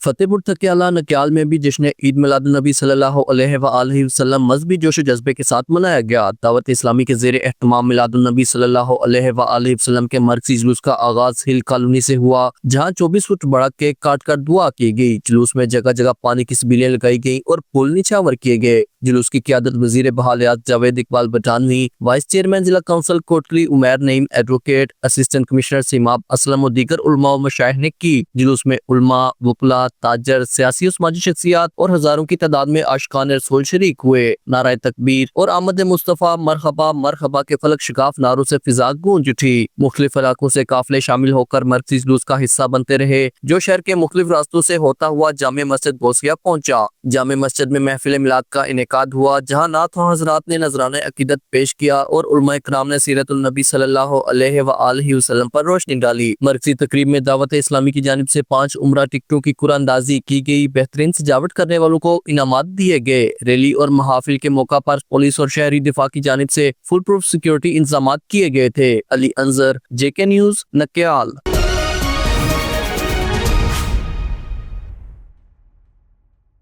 فتح پور تکیالہ نکیال میں بھی جشن عید میلاد النبی صلی اللہ علیہ وآلہ وسلم مذہبی جوش و جذبے کے ساتھ منایا گیا۔ دعوت اسلامی کے زیر اہتمام میلاد النبی صلی اللہ علیہ وآلہ وسلم کے مرکزی جلوس کا آغاز ہل کالونی سے ہوا، جہاں 24 فٹ بڑا کیک کاٹ کر دعا کی گئی۔ جلوس میں جگہ جگہ پانی کی سبیلیں لگائی گئیں اور پھول نچھاور کیے گئے۔ جلوس کی قیادت وزیر بحالیات جاوید اقبال بٹانوی، وائس چیئرمین ضلع کونسل کوٹلی عمیر نعیم، ایڈوکیٹ اسسٹنٹ کمشنر سیماب اسلم و دیگر علماء و مشائخ نے کی۔ جلوس میں علماء، وکلاء، تاجر، سیاسی و سماجی شخصیات اور ہزاروں کی تعداد میں عاشقان رسول شریک ہوئے۔ نعرہ تکبیر اور آمد مصطفیٰ مرحبا مرحبا کے فلک شگاف نعروں سے فضا گونج اٹھی۔ مختلف علاقوں سے قافلے شامل ہو کر مرکزی جلوس کا حصہ بنتے رہے، جو شہر کے مختلف راستوں سے ہوتا ہوا جامع مسجد بوسیہ پہنچا۔ جامع مسجد میں محفل میلاد کا انعقاد ہوا، جہاں نعت خواں حضرات نے نذرانہ عقیدت پیش کیا اور علماء کرام نے سیرت النبی صلی اللہ علیہ وآلہ وسلم پر روشنی ڈالی۔ مرکزی تقریب میں دعوت اسلامی کی جانب سے 5 عمرہ ٹکٹوں کی قرعہ اندازی کی گئی۔ بہترین سجاوٹ کرنے والوں کو انعامات دیے گئے۔ ریلی اور محافل کے موقع پر پولیس اور شہری دفاع کی جانب سے فل پروف سیکیورٹی انتظامات کیے گئے تھے۔ علی انظر، JK نیوز، نکیال۔